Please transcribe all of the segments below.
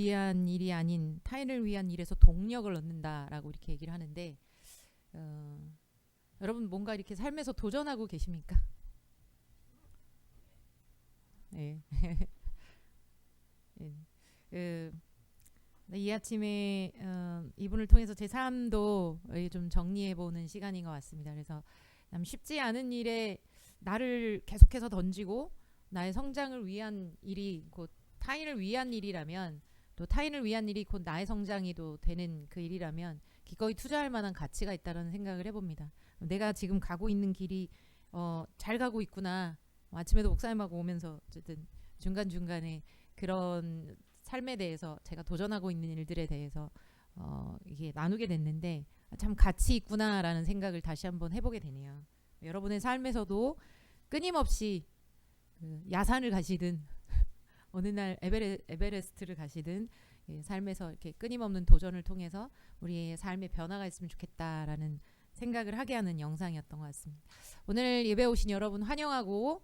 위한 일이 아닌 타인을 위한 일에서 동력을 얻는다라고 이렇게 얘기를 하는데, 여러분 뭔가 이렇게 삶에서 도전하고 계십니까? 네. 네. 이 아침에 이분을 통해서 제 삶도 좀 정리해보는 시간인 것 같습니다. 그래서 남 쉽지 않은 일에 나를 계속해서 던지고 나의 성장을 위한 일이 곧 타인을 위한 일이라면, 또 타인을 위한 일이 곧 나의 성장이 또 되는 그 일이라면 기꺼이 투자할 만한 가치가 있다는 생각을 해봅니다. 내가 지금 가고 있는 길이 잘 가고 있구나. 아침에도 목사님하고 오면서 어쨌든 중간중간에 그런 삶에 대해서 제가 도전하고 있는 일들에 대해서 이게 나누게 됐는데, 참 가치 있구나라는 생각을 다시 한번 해보게 되네요. 여러분의 삶에서도 끊임없이 야산을 가시든 어느 날 에베레스트를 가시든 삶에서 이렇게 끊임없는 도전을 통해서 우리의 삶의 변화가 있으면 좋겠다라는 생각을 하게 하는 영상이었던 것 같습니다. 오늘 예배 오신 여러분 환영하고,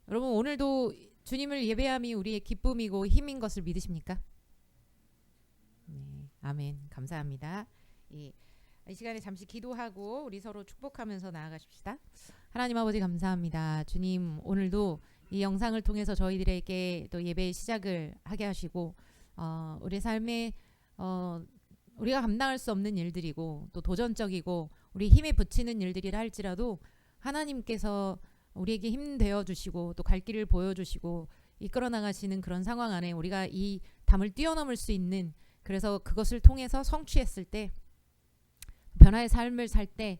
여러분 오늘도 주님을 예배함이 우리의 기쁨이고 힘인 것을 믿으십니까? 네, 아멘. 감사합니다. 이 시간에 잠시 기도하고 우리 서로 축복하면서 나아가십시다. 하나님 아버지 감사합니다. 주님, 오늘도 이 영상을 통해서 저희들에게 또 예배의 시작을 하게 하시고, 우리 삶에 우리가 감당할 수 없는 일들이고 또 도전적이고 우리 힘에 부치는 일들이라 할지라도 하나님께서 우리에게 힘 되어 주시고 또 갈 길을 보여주시고 이끌어 나가시는 그런 상황 안에 우리가 이 담을 뛰어넘을 수 있는, 그래서 그것을 통해서 성취했을 때, 변화의 삶을 살 때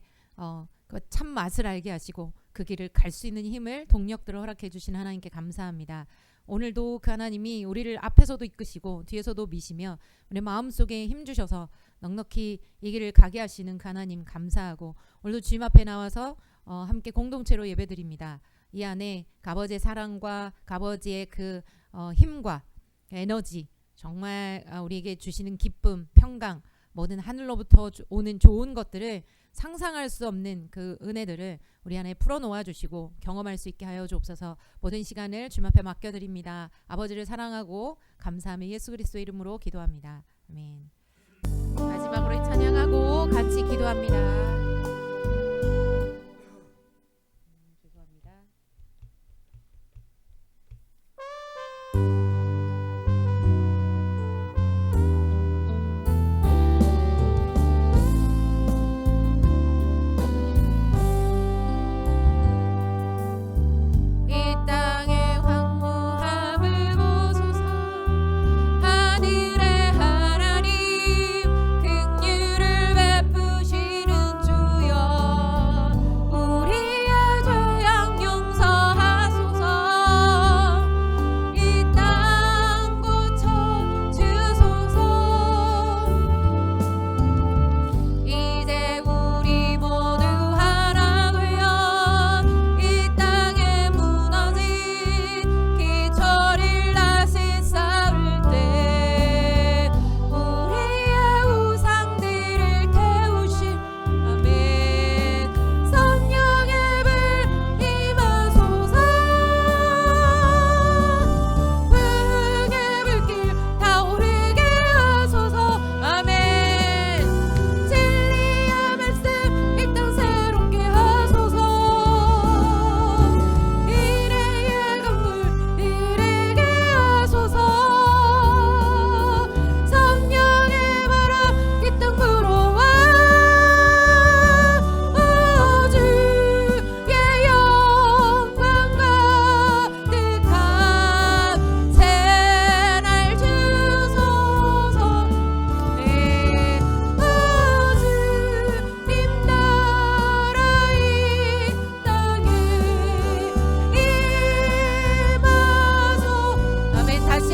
그 참 맛을 알게 하시고 그 길을 갈 수 있는 힘을, 동력들을 허락해 주신 하나님께 감사합니다. 오늘도 그 하나님이 우리를 앞에서도 이끄시고 뒤에서도 미시며 우리 마음속에 힘 주셔서 넉넉히 이 길을 가게 하시는 그 하나님 감사하고, 오늘도 주님 앞에 나와서 함께 공동체로 예배드립니다. 이 안에 아버지의 사랑과 아버지의 그 힘과 에너지, 정말 우리에게 주시는 기쁨, 평강, 모든 하늘로부터 오는 좋은 것들을 상상할 수 없는 그 은혜들을 우리 안에 풀어놓아 주시고 경험할 수 있게 하여 주옵소서. 모든 시간을 주님 앞에 맡겨드립니다. 아버지를 사랑하고 감사하며 예수 그리스도의 이름으로 기도합니다. 아멘. 마지막으로 찬양하고 같이 기도합니다. 죄송합니다.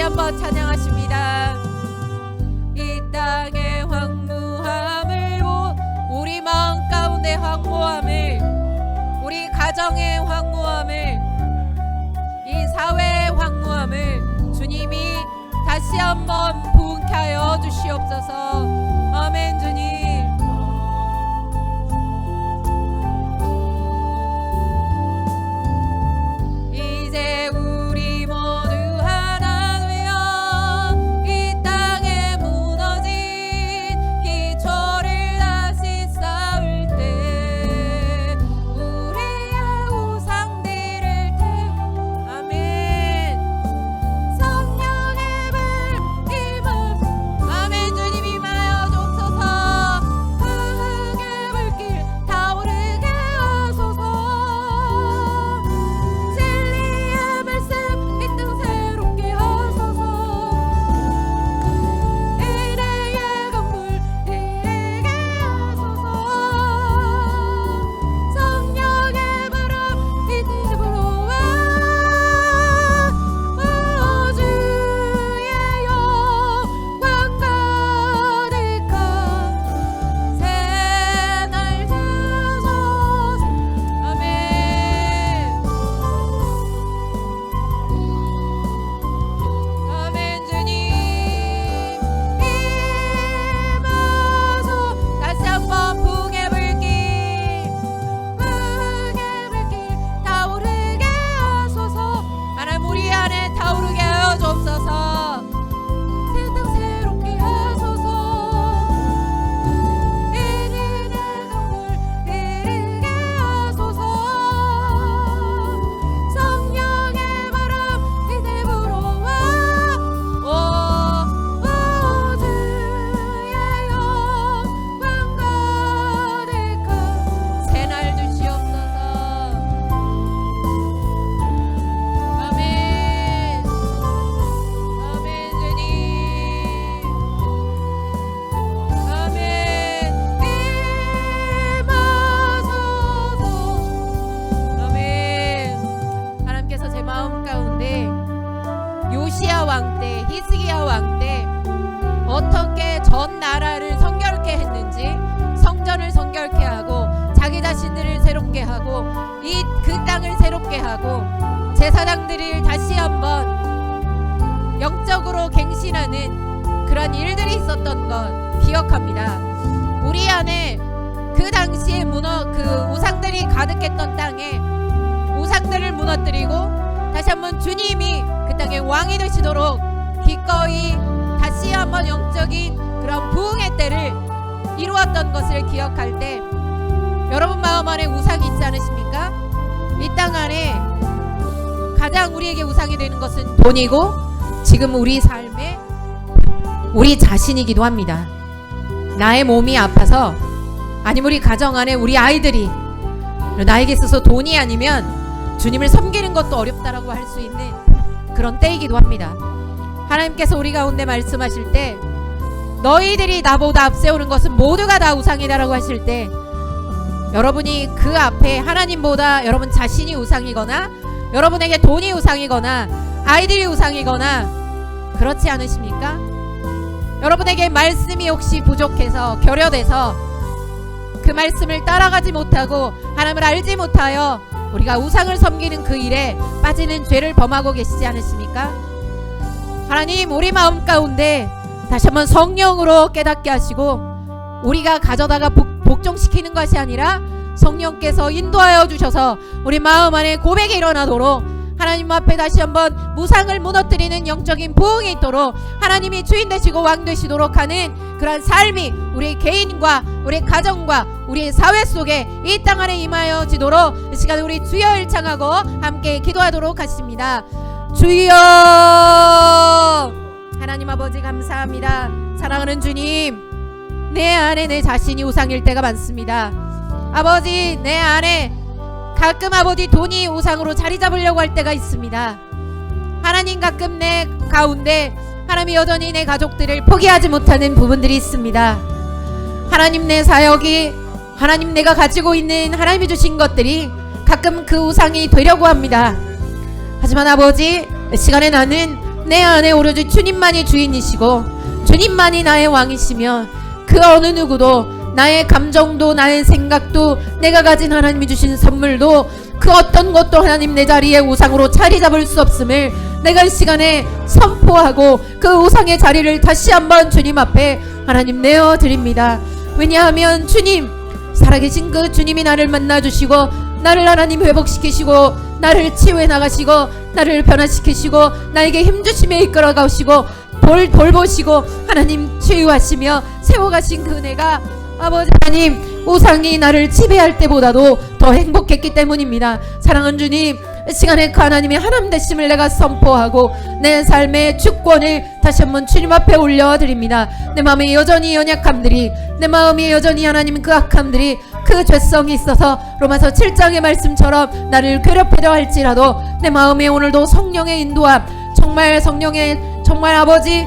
한번 찬양하십니다. 이 땅의 황무함을, 우리 마음 가운데 황무함을, 우리 가정의 황무함을, 이 사회의 황무함을 주님이 다시 한번 부흥케 하여 주시옵소서. 아멘. 주님, 이제 우리 모두 하나 되어 새롭게 하고 이 그 땅을 새롭게 하고 제사장들을 다시 한번 영적으로 갱신하는 그런 일들이 있었던 것 기억합니다. 우리 안에 그 당시에 그 우상들이 가득했던 땅에 우상들을 무너뜨리고 다시 한번 주님이 그 땅의 왕이 되시도록 기꺼이 다시 한번 영적인 그런 부흥의 때를 이루었던 것을 기억할 때 여러분 마음 안에 우상이 있지 않으십니까? 이 땅 안에 가장 우리에게 우상이 되는 것은 돈이고 지금 우리 삶에 우리 자신이기도 합니다. 나의 몸이 아파서 아니면 우리 가정 안에 우리 아이들이 나에게 있어서 돈이 아니면 주님을 섬기는 것도 어렵다라고 할 수 있는 그런 때이기도 합니다. 하나님께서 우리 가운데 말씀하실 때 너희들이 나보다 앞세우는 것은 모두가 다 우상이다라고 하실 때 여러분이 그 앞에 하나님보다 여러분 자신이 우상이거나 여러분에게 돈이 우상이거나 아이들이 우상이거나 그렇지 않으십니까? 여러분에게 말씀이 혹시 부족해서 결여돼서 그 말씀을 따라가지 못하고 하나님을 알지 못하여 우리가 우상을 섬기는 그 일에 빠지는 죄를 범하고 계시지 않으십니까? 하나님 우리 마음 가운데 다시 한번 성령으로 깨닫게 하시고 우리가 가져다가 복종시키는 것이 아니라 성령께서 인도하여 주셔서 우리 마음 안에 고백이 일어나도록 하나님 앞에 다시 한번 무상을 무너뜨리는 영적인 부흥이 있도록 하나님이 주인 되시고 왕 되시도록 하는 그러한 삶이 우리 개인과 우리 가정과 우리 사회 속에 이 땅 안에 임하여지도록 이 시간에 우리 주여 일창하고 함께 기도하도록 하십니다. 주여 하나님 아버지 감사합니다. 사랑하는 주님 내 안에 내 자신이 우상일 때가 많습니다. 아버지 내 안에 가끔 아버지 돈이 우상으로 자리 잡으려고 할 때가 있습니다. 하나님 가끔 내 가운데 하나님이 여전히 내 가족들을 포기하지 못하는 부분들이 있습니다. 하나님 내 사역이 하나님 내가 가지고 있는 하나님이 주신 것들이 가끔 그 우상이 되려고 합니다. 하지만 아버지 시간에 나는 내 안에 오로지 주님만이 주인이시고 주님만이 나의 왕이시며 그 어느 누구도 나의 감정도 나의 생각도 내가 가진 하나님이 주신 선물도 그 어떤 것도 하나님 내 자리에 우상으로 자리 잡을 수 없음을 내가 이 시간에 선포하고 그 우상의 자리를 다시 한번 주님 앞에 하나님 내어드립니다. 왜냐하면 주님 살아계신 그 주님이 나를 만나주시고 나를 하나님 회복시키시고 나를 치유해 나가시고 나를 변화시키시고 나에게 힘주심에 이끌어 가시고 돌보시고 하나님 치유하시며 세워가신 그 은혜가 아버지 하나님 우상이 나를 지배할 때보다도 더 행복했기 때문입니다. 사랑하는 주님 이 시간에 그 하나님의 하나님 되심을 내가 선포하고 내 삶의 주권을 다시 한번 주님 앞에 올려드립니다. 내 마음에 여전히 연약함들이 내 마음에 여전히 하나님 그 악함들이 그 죄성이 있어서 로마서 7장의 말씀처럼 나를 괴롭히려 할지라도 내 마음에 오늘도 성령의 인도함 정말 성령의 정말 아버지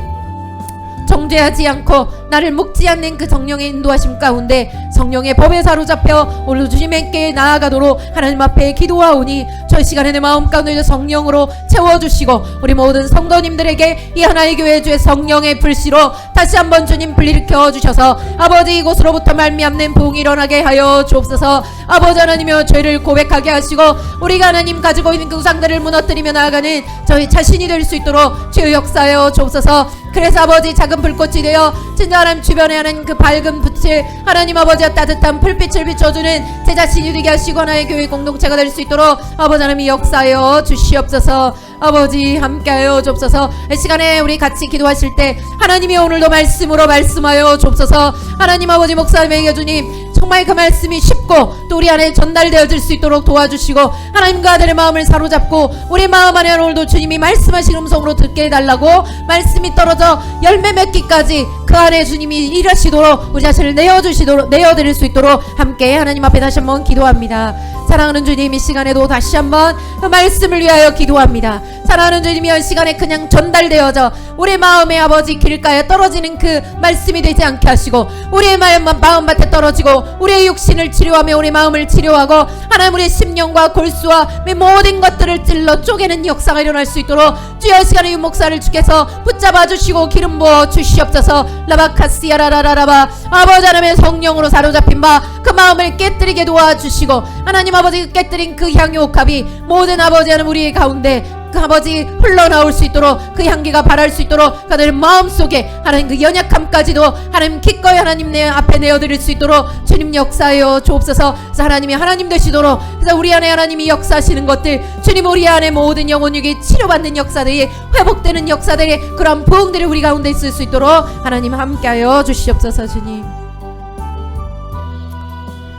정죄하지 않고 나를 묶지 않는 그 성령의 인도하심 가운데 성령의 법에 사로잡혀 오늘 주님께 나아가도록 하나님 앞에 기도하오니 저 시간에 내 마음 가운데 성령으로 채워주시고 우리 모든 성도님들에게 이 하나의 교회 주의 성령의 불씨로 다시 한번 주님 불일으켜 주셔서 아버지 이곳으로부터 말미암는 부흥이 일어나게 하여 주옵소서. 아버지 하나님여 죄를 고백하게 하시고 우리가 하나님 가지고 있는 그 우상들을 무너뜨리며 나아가는 저희 자신이 될 수 있도록 주여 역사하여 주옵소서. 그래서 아버지 작은 불꽃이 되어 진짜 하나님 주변에 하는 그 밝은 빛을 하나님 아버지와 따뜻한 불빛을 비춰주는 제 자신이 되게 하시고 하나의 교회 공동체가 될 수 있도록 아버지 하나님이 역사하여 주시옵소서. 아버지 함께하여 주옵소서. 이 시간에 우리 같이 기도하실 때 하나님이 오늘도 말씀으로 말씀하여 주옵소서. 하나님 아버지 목사님에게 주님 정말 그 말씀이 쉽고 또 우리 안에 전달되어질 수 있도록 도와주시고 하나님과 아들의 마음을 사로잡고 우리 마음 안에 오늘도 주님이 말씀하신 음성으로 듣게 해달라고 말씀이 떨어져 열매 맺기까지 그 안에 주님이 일하시도록 우리 자신을 내어드릴 수 있도록 함께 하나님 앞에 다시 한번 기도합니다. 사랑하는 주님 이 시간에도 다시 한번 그 말씀을 위하여 기도합니다. 사랑하는 주님이 이 시간에 그냥 전달되어져 우리 마음에 아버지 길가에 떨어지는 그 말씀이 되지 않게 하시고 우리의 마음밭에 떨어지고 우리의 육신을 치료하며 우리 마음을 치료하고 하나님 우리의 심령과 골수와 모든 것들을 찔러 쪼개는 역사가 일어날 수 있도록 주여 이 시간에 유 목사를 주께서 붙잡아 주시고 기름 부어 주시옵소서. 라바카시아라라라바 아버지 하나님의 성령으로 사로잡힌 바 그 마음을 깨뜨리게 도와주시고 하나님 아버지 깨뜨린 그 향유 옥합이 모든 아버지 하나님 우리 가운데 그 아버지 흘러나올 수 있도록 그 향기가 발할 수 있도록 그들 마음속에 하나님 그 연약함까지도 하나님 기꺼이 하나님 내 앞에 내어드릴 수 있도록 주님 역사하여 주옵소서. 하나님이 하나님 되시도록 그래서 우리 안에 하나님이 역사하시는 것들 주님 우리 안에 모든 영혼육이 치료받는 역사들이 회복되는 역사들이 그런 부흥들이 우리 가운데 있을 수 있도록 하나님 함께하여 주시옵소서. 주님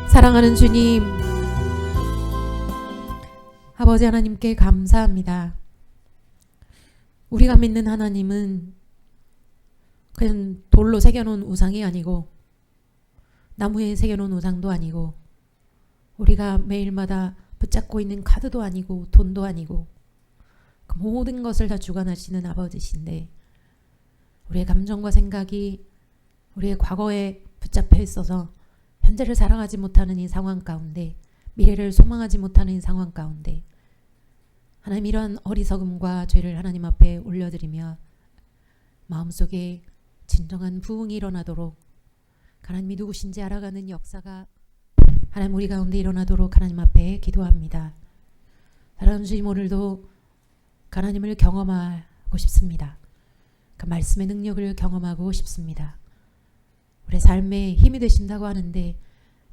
사랑하는 주님 아버지 하나님께 감사합니다. 우리가 믿는 하나님은 그냥 돌로 새겨놓은 우상이 아니고 나무에 새겨놓은 우상도 아니고 우리가 매일마다 붙잡고 있는 카드도 아니고 돈도 아니고 그 모든 것을 다 주관하시는 아버지신데 우리의 감정과 생각이 우리의 과거에 붙잡혀 있어서 현재를 사랑하지 못하는 이 상황 가운데 미래를 소망하지 못하는 이 상황 가운데 하나님 이러한 어리석음과 죄를 하나님 앞에 올려드리며 마음속에 진정한 부흥이 일어나도록 하나님이 누구신지 알아가는 역사가 하나님 우리 가운데 일어나도록 하나님 앞에 기도합니다. 사랑하는 주님 오늘도 하나님을 경험하고 싶습니다. 그 말씀의 능력을 경험하고 싶습니다. 우리의 삶에 힘이 되신다고 하는데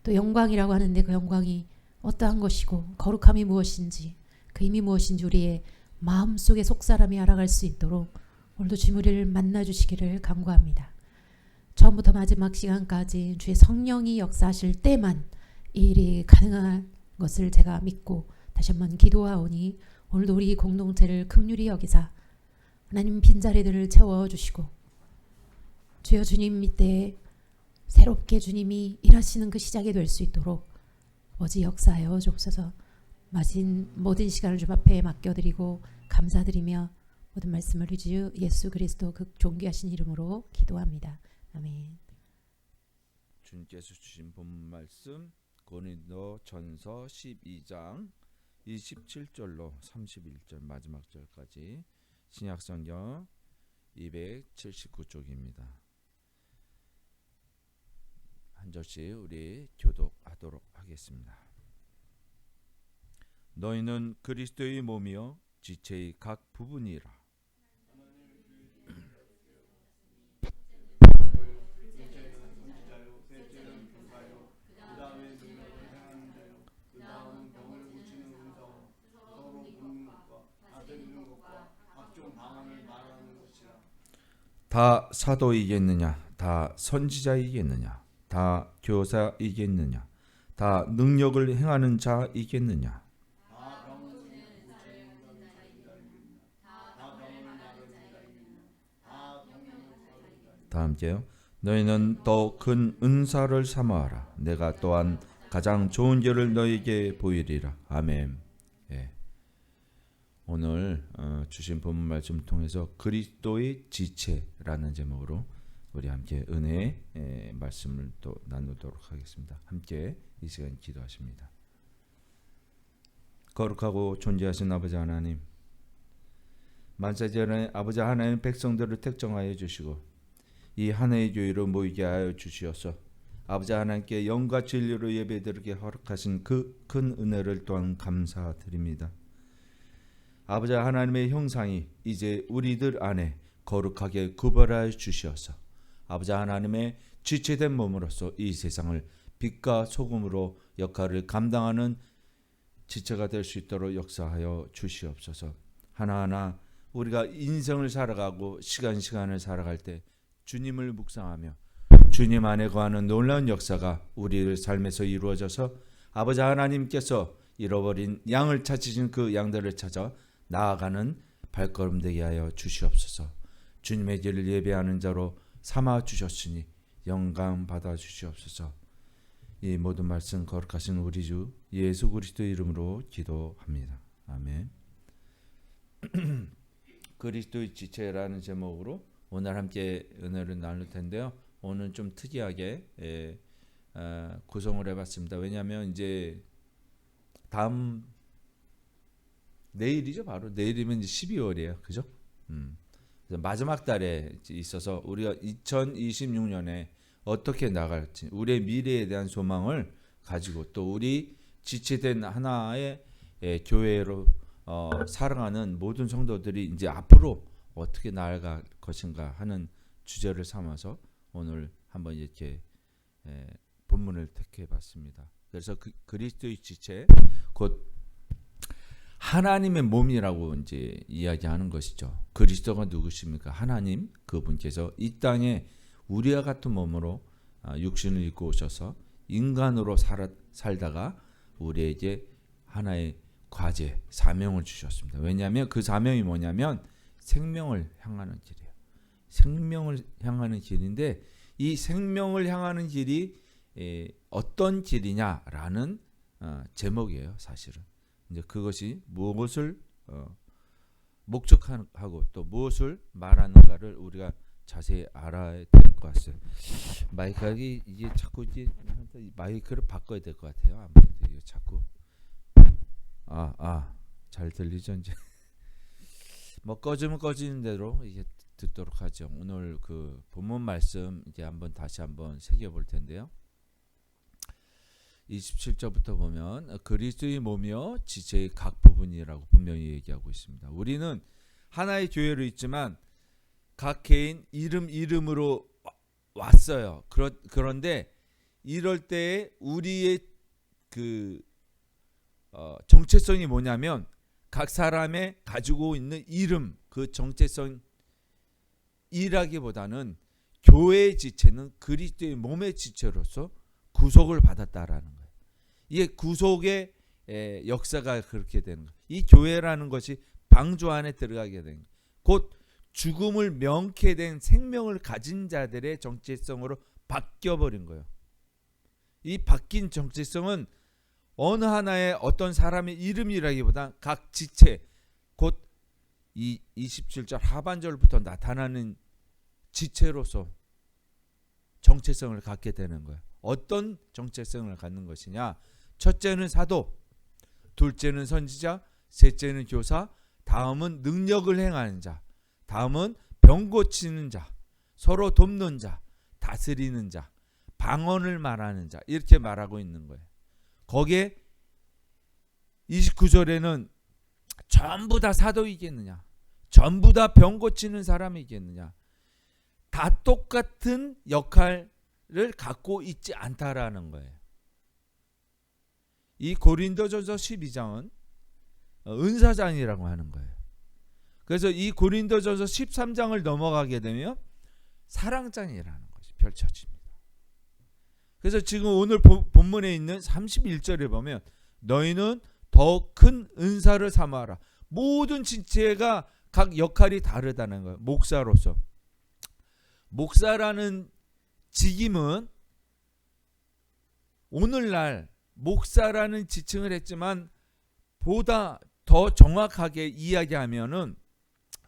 또 영광이라고 하는데 그 영광이 어떠한 것이고 거룩함이 무엇인지 그 힘이 무엇인지 우리의 마음속의 속사람이 알아갈 수 있도록 오늘도 주님 우리를 만나주시기를 간구합니다. 처음부터 마지막 시간까지 주의 성령이 역사하실 때만 이 일이 가능한 것을 제가 믿고 다시 한번 기도하오니 오늘도 우리 공동체를 긍휼히 여기사 하나님 빈자리들을 채워주시고 주여 주님 밑에 새롭게 주님이 일하시는 그 시작이 될 수 있도록 아버지 역사하여 주옵소서. 마진 모든 시간을 주님 앞에 맡겨드리고 감사드리며 모든 말씀을 우리 주 예수 그리스도 그 존귀하신 이름으로 기도합니다. 아멘. 주님께서 주신 본문 말씀 고린도 전서 12장 27절로 31절 마지막 절까지 신약성경 279쪽입니다. 한 절씩 우리 교독하도록 하겠습니다. 너희는 그리스도의 몸이요 지체의 각 부분이라. 다 사도이겠느냐? 다 선지자이겠느냐? 다 교사이겠느냐? 다 능력을 행하는 자이겠느냐? 다 함께요. 너희는 더 큰 은사를 삼아라. 내가 또한 가장 좋은 길을 너희에게 보이리라. 아멘. 예. 오늘 주신 본문 말씀 통해서 그리스도의 지체라는 제목으로 우리 함께 은혜의 말씀을 또 나누도록 하겠습니다. 함께 이 시간 기도하십니다. 거룩하고 존귀하신 아버지 하나님, 만세전에 아버지 하나님 백성들을 택정하여 주시고 이 하나의 교회로 모이게 하여 주시어서 아버지 하나님께 영과 진리로 예배드리게 허락하신 그 큰 은혜를 또한 감사드립니다. 아버지 하나님의 형상이 이제 우리들 안에 거룩하게 구별하여 주시어서 아버지 하나님의 지체된 몸으로서 이 세상을 빛과 소금으로 역할을 감당하는 지체가 될 수 있도록 역사하여 주시옵소서. 하나하나 우리가 인생을 살아가고 시간을 살아갈 때 주님을 묵상하며 주님 안에 거하는 놀라운 역사가 우리의 삶에서 이루어져서 아버지 하나님께서 잃어버린 양을 찾으신 그 양들을 찾아 나아가는 발걸음 되게 하여 주시옵소서. 주님의 길을 예배하는 자로 삼아 주셨으니 영광 받아 주시옵소서. 이 모든 말씀 거룩하신 우리 주 예수 그리스도 이름으로 기도합니다. 아멘. 그리스도의 지체라는 제목으로 오늘 함께 은혜를 나눌 텐데요. 오늘 좀 특이하게 구성을 해봤습니다. 왜냐하면 이제 다음 내일이죠. 바로 내일이면 이제 12월이에요. 그죠? 그래서 마지막 달에 있어서 우리가 2026년에 어떻게 나갈지 우리의 미래에 대한 소망을 가지고 또 우리 지체된 하나의 교회로 살아가는 모든 성도들이 이제 앞으로 어떻게 나아갈 것인가 하는 주제를 삼아서 오늘 한번 이렇게 본문을 택해봤습니다. 그래서 그리스도의 지체 곧 하나님의 몸이라고 이제 이야기하는 것이죠. 그리스도가 누구십니까? 하나님 그분께서 이 땅에 우리와 같은 몸으로 육신을 입고 오셔서 인간으로 살다가 우리에게 하나의 과제, 사명을 주셨습니다. 왜냐하면 그 사명이 뭐냐면 생명을 향하는 길이에요. 생명을 향하는 길인데 이 생명을 향하는 길이 어떤 길이냐라는 제목이에요. 사실은 이제 그것이 무엇을 목적하고 또 무엇을 말하는가를 우리가 자세히 알아야 될 것 같아요. 마이크가 이게 자꾸 이제 마이크를 바꿔야 될 것 같아요. 아무래도 이게 자꾸 잘 들리죠 이제. 뭐 꺼지면 꺼지는 대로 이게 듣도록 하죠. 오늘 그 본문 말씀 이제 다시 한번 새겨볼 텐데요. 27절부터 보면 그리스도의 몸이요 지체의 각 부분이라고 분명히 얘기하고 있습니다. 우리는 하나의 교회로 있지만 각 개인 이름으로 왔어요. 그런데 이럴 때 우리의 그 정체성이 뭐냐면 각 사람의 가지고 있는 이름 그 정체성이라기보다는 교회의 지체는 그리스도의 몸의 지체로서 구속을 받았다라는 거예요. 이게 구속의 역사가 그렇게 되는 거예요. 이 교회라는 것이 방주 안에 들어가게 된 거예요. 곧 죽음을 명케 된 생명을 가진 자들의 정체성으로 바뀌어버린 거예요. 이 바뀐 정체성은 어느 하나의 어떤 사람의 이름이라기보다 각 지체 곧 이 27절 하반절부터 나타나는 지체로서 정체성을 갖게 되는 거예요. 어떤 정체성을 갖는 것이냐? 첫째는 사도, 둘째는 선지자, 셋째는 교사, 다음은 능력을 행하는 자, 다음은 병 고치는 자, 서로 돕는 자, 다스리는 자, 방언을 말하는 자 이렇게 말하고 있는 거예요. 거기에 29절에는 전부 다 사도이겠느냐? 전부 다 병 고치는 사람이겠느냐? 다 똑같은 역할을 갖고 있지 않다라는 거예요. 이 고린도전서 12장은 은사장이라고 하는 거예요. 그래서 이 고린도전서 13장을 넘어가게 되면 사랑장이라는 것이 펼쳐집니다. 그래서 지금 오늘 본문에 있는 31절에 보면 너희는 더 큰 은사를 삼아라. 모든 지체가 각 역할이 다르다는 거예요. 목사로서. 목사라는 직임은 오늘날 목사라는 지칭을 했지만 보다 더 정확하게 이야기하면은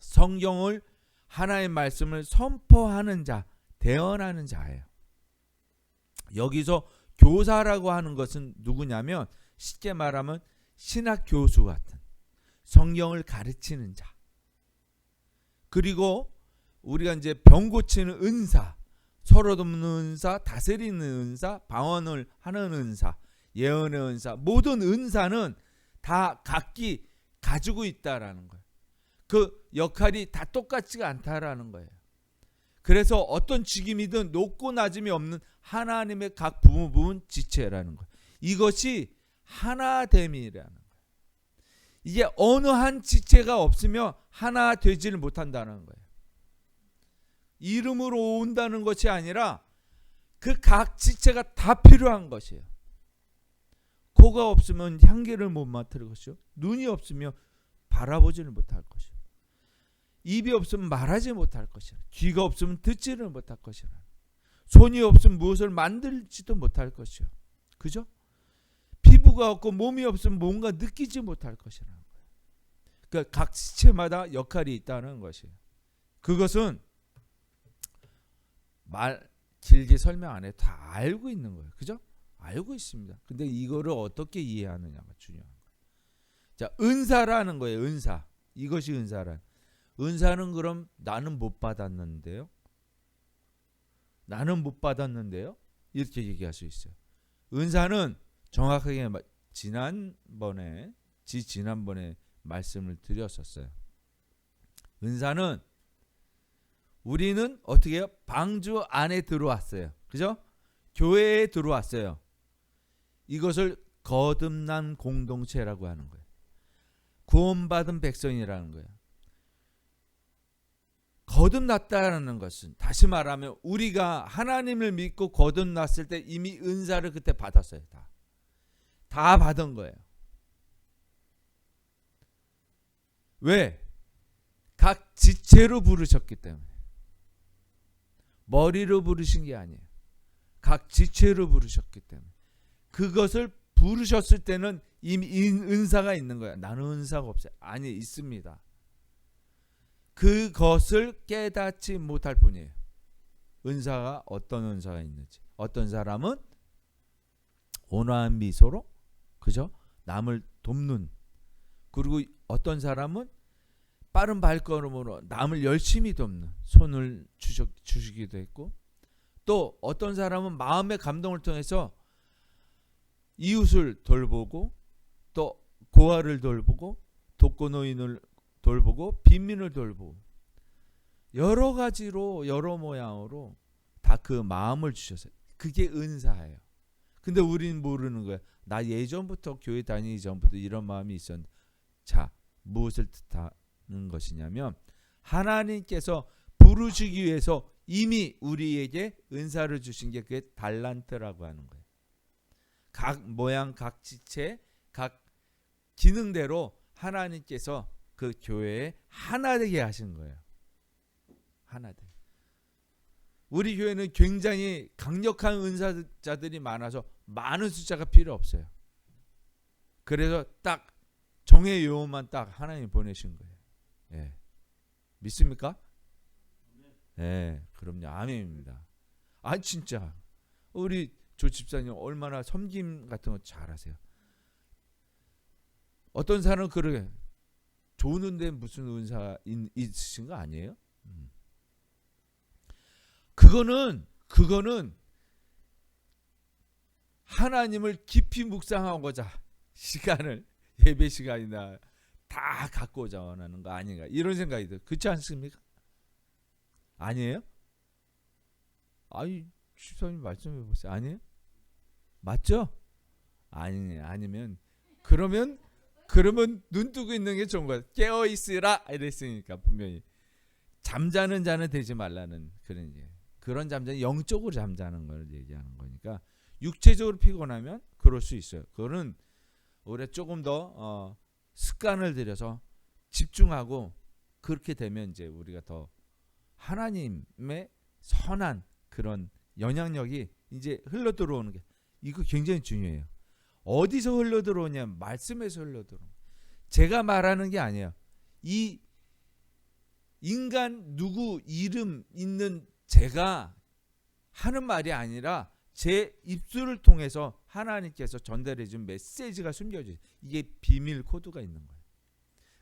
성경을 하나의 말씀을 선포하는 자, 대언하는 자예요. 여기서 교사라고 하는 것은 누구냐면 쉽게 말하면 신학 교수 같은 성경을 가르치는 자. 그리고 우리가 이제 병 고치는 은사, 서로 돕는 은사, 다스리는 은사, 방언을 하는 은사, 예언의 은사, 모든 은사는 다 각기 가지고 있다라는 거예요. 그 역할이 다 똑같지가 않다라는 거예요. 그래서 어떤 직임이든 높고 낮음이 없는 하나님의 각 부분 지체라는 거예요. 이것이 하나됨이라는 거예요. 이게 어느 한 지체가 없으면 하나 되지를 못한다는 거예요. 이름으로 온다는 것이 아니라 그 각 지체가 다 필요한 것이에요. 코가 없으면 향기를 못 맡을 것이요. 눈이 없으면 바라보지를 못할 것이요. 입이 없으면 말하지 못할 것이라. 귀가 없으면 듣지를 못할 것이라. 손이 없으면 무엇을 만들지도 못할 것이요. 그죠? 피부가 없고 몸이 없으면 뭔가 느끼지 못할 것이라는 거예요. 그러니까 각 지체마다 역할이 있다는 것이에요. 그것은 말 길게 설명 안 해도 다 알고 있는 거예요. 그죠? 알고 있습니다. 근데 이거를 어떻게 이해하느냐가 중요한 거예요. 자, 은사라는 거예요. 은사. 이것이 은사란. 은사는 그럼 나는 못 받았는데요. 나는 못 받았는데요. 이렇게 얘기할 수 있어요. 은사는 정확하게 지난번에 말씀을 드렸었어요. 은사는 우리는 어떻게 해요? 방주 안에 들어왔어요. 그죠? 교회에 들어왔어요. 이것을 거듭난 공동체라고 하는 거예요. 구원받은 백성이라는 거예요. 거듭났다는 것은 다시 말하면 우리가 하나님을 믿고 거듭났을 때 이미 은사를 그때 받았어요. 다 받은 거예요. 왜? 각 지체로 부르셨기 때문에. 머리로 부르신 게 아니에요. 각 지체로 부르셨기 때문에. 그것을 부르셨을 때는 이미 은사가 있는 거야. 나는 은사가 없어요. 아니, 있습니다. 그것을 깨닫지 못할 뿐이에요. 은사가 어떤 은사가 있는지. 어떤 사람은 온화한 미소로, 그죠? 남을 돕는. 그리고 어떤 사람은 빠른 발걸음으로 남을 열심히 돕는, 손을 주시기도 했고, 또 어떤 사람은 마음의 감동을 통해서 이웃을 돌보고, 또 고아를 돌보고, 독거노인을 돌보고, 빈민을 돌보고, 여러 가지로 여러 모양으로 다 그 마음을 주셨어요. 그게 은사예요. 근데 우리는 모르는 거예요. 나 예전부터 교회 다니기 전부터 이런 마음이 있었는데. 자, 무엇을 뜻하는 것이냐면 하나님께서 부르시기 위해서 이미 우리에게 은사를 주신 게 그게 달란트라고 하는 거예요. 각 모양, 각 지체, 각 기능대로 하나님께서 그 교회에 하나 되게 하신 거예요. 하나 되게. 우리 교회는 굉장히 강력한 은사자들이 많아서 많은 숫자가 필요 없어요. 그래서 딱 정의 요원만 딱 하나님 보내신 거예요. 예. 믿습니까? 예, 그럼요. 아멘입니다. 아, 진짜 우리 조 집사님 얼마나 섬김 같은 거 잘하세요. 어떤 사람은 그러게 좋은데 무슨 은사 있으신 거 아니에요? 그거는 하나님을 깊이 묵상하고자 시간을, 예배 시간이나 다 갖고자 원하는 거 아닌가, 이런 생각이 들어요. 그렇지 않습니까? 아니에요? 아이, 집사님 말씀해 보세요. 아니에요? 맞죠? 아니면 그러면 눈 뜨고 있는 게 좋은 거야. 깨어 있으라 이랬으니까. 분명히 잠자는 자는 되지 말라는 그런 잠자는 영적으로 잠자는 걸 얘기하는 거니까. 육체적으로 피곤하면 그럴 수 있어요. 그거는 우리가 조금 더 습관을 들여서 집중하고, 그렇게 되면 이제 우리가 더 하나님의 선한 그런 영향력이 이제 흘러 들어오는 게, 이거 굉장히 중요해요. 어디서 흘러 들어오냐면 말씀에서 흘러 들어오는. 제가 말하는 게 아니에요. 이 인간 누구 이름 있는 제가 하는 말이 아니라 제 입술을 통해서 하나님께서 전달해 준 메시지가 숨겨져 있어요. 이게 비밀 코드가 있는 거예요.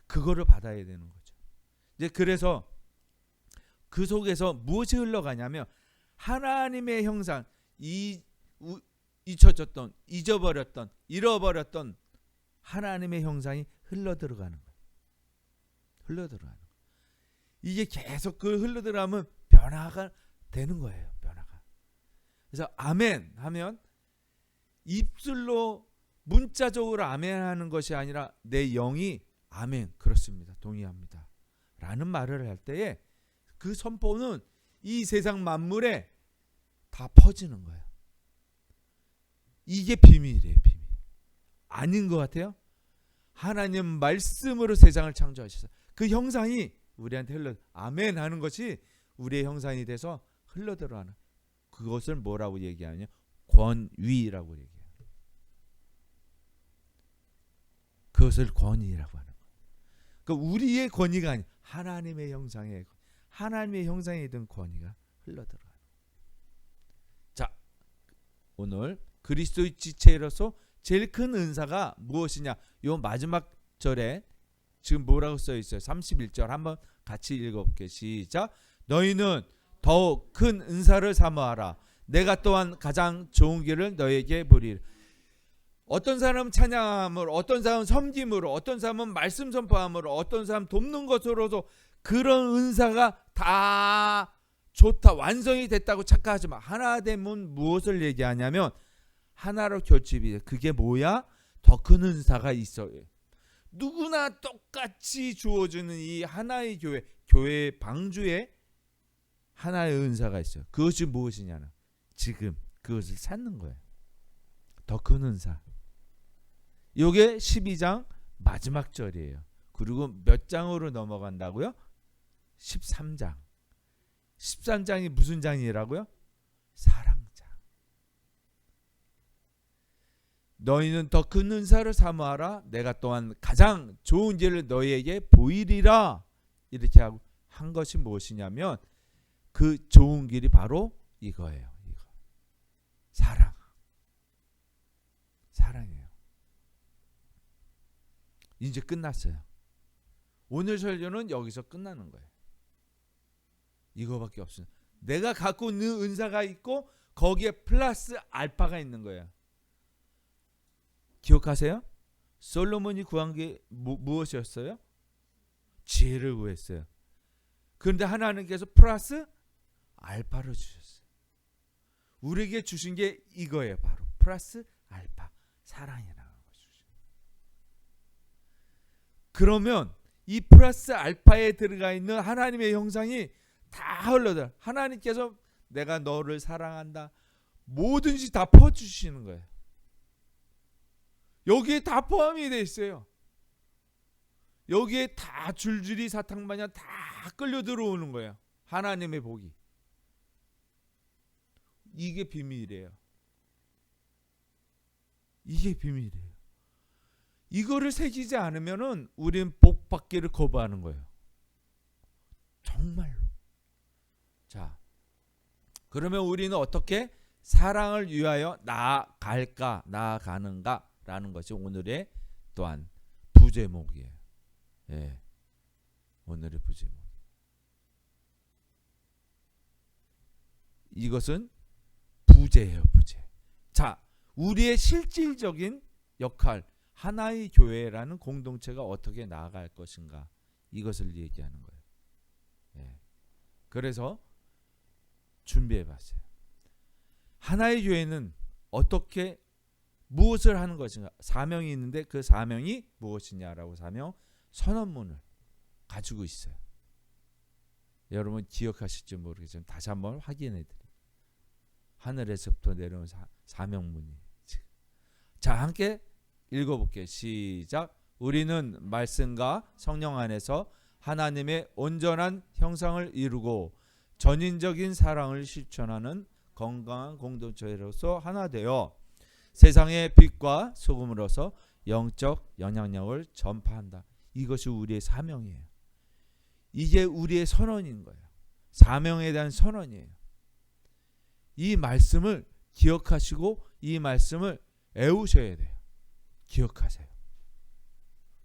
그거를 받아야 되는 거죠. 이제 그래서 그 속에서 무엇이 흘러가냐면 하나님의 형상, 잊혀졌던, 잊어버렸던, 잃어버렸던 하나님의 형상이 흘러들어가는 거예요. 흘러들어가는 거예요. 이게 계속 그 흘러들어가면 변화가 되는 거예요. 변화가. 그래서 아멘 하면 입술로 문자적으로 아멘 하는 것이 아니라 내 영이 아멘, 그렇습니다, 동의합니다 라는 말을 할 때에 그 선포는 이 세상 만물에 다 퍼지는 거예요. 이게 비밀이에요. 비밀. 아닌 것 같아요? 하나님 말씀으로 세상을 창조하셔서 그 형상이 우리한테 아멘 하는 것이 우리의 형상이 돼서 흘러들어가는, 그것을 뭐라고 얘기하냐? 권위라고 얘기해요. 그것을 권위라고 하는 거예요. 그 우리의 권위가 아니 하나님의 형상에 든 권위가 흘러들어가요. 자, 오늘 그리스도의 지체로서 제일 큰 은사가 무엇이냐? 요 마지막 절에 지금 뭐라고 써 있어요? 31절 한번 같이 읽어볼게요. 시작. 너희는 더욱 큰 은사를 사모하라. 내가 또한 가장 좋은 길을 너에게 보리라. 어떤 사람은 찬양함으로, 어떤 사람은 섬김으로, 어떤 사람은 말씀 선포함으로, 어떤 사람은 돕는 것으로도 그런 은사가 다 좋다, 완성이 됐다고 착각하지 마. 하나 되면 무엇을 얘기하냐면 하나로 결집이 돼. 그게 뭐야? 더 큰 은사가 있어요. 누구나 똑같이 주어지는 이 하나의 교회 방주에 하나의 은사가 있어요. 그것이 무엇이냐는 지금 그것을 찾는 거예요. 더 큰 은사. 이게 12장 마지막 절이에요. 그리고 몇 장으로 넘어간다고요? 13장. 13장이 무슨 장이라고요? 사랑장. 너희는 더 큰 은사를 사모하라. 내가 또한 가장 좋은 길을 너희에게 보이리라. 이렇게 하고 한 것이 무엇이냐면 그 좋은 길이 바로 이거예요. 이거. 사랑이에요. 이제 끝났어요. 오늘 설교는 여기서 끝나는 거예요. 이거밖에 없어요. 내가 갖고 있는 은사가 있고 거기에 플러스 알파가 있는 거예요. 기억하세요? 솔로몬이 구한 게 무엇이었어요? 지혜를 구했어요. 그런데 하나님께서 플러스 알파를 주셨어요. 우리에게 주신 게 이거예요. 바로 플러스 알파, 사랑이라는 것이죠. 그러면 이 플러스 알파에 들어가 있는 하나님의 형상이 다 흘러들어. 하나님께서 내가 너를 사랑한다. 뭐든지 다 퍼주시는 거예요. 여기에 다 포함이 돼 있어요. 여기에 다 줄줄이 사탕마냥 다 끌려 들어오는 거예요. 하나님의 복이. 이게 비밀이에요. 이게 비밀이에요. 이거를 새기지 않으면은 우리는 복 받기를 거부하는 거예요. 정말로. 자, 그러면 우리는 어떻게 사랑을 위하여 나아가는가? 라는 것이 오늘의 또한 부제목이에요. 예, 오늘의 부제목. 이것은 부제예요, 부제. 자, 우리의 실질적인 역할, 하나의 교회라는 공동체가 어떻게 나아갈 것인가, 이것을 얘기하는 거예요. 예. 그래서 준비해봤어요. 하나의 교회는 어떻게 무엇을 하는 것인가? 사명이 있는데 그 사명이 무엇이냐라고 사명 선언문을 가지고 있어요. 여러분 기억하실지 모르겠지만 다시 한번 확인해 드립니다. 하늘에서부터 내려온 사명문이. 자, 함께 읽어볼게요. 시작. 우리는 말씀과 성령 안에서 하나님의 온전한 형상을 이루고 전인적인 사랑을 실천하는 건강한 공동체로서 하나 되어 세상의 빛과 소금으로서 영적 영향력을 전파한다. 이것이 우리의 사명이에요. 이게 우리의 선언인 거예요. 사명에 대한 선언이에요. 이 말씀을 기억하시고 이 말씀을 애우셔야 돼요. 기억하세요.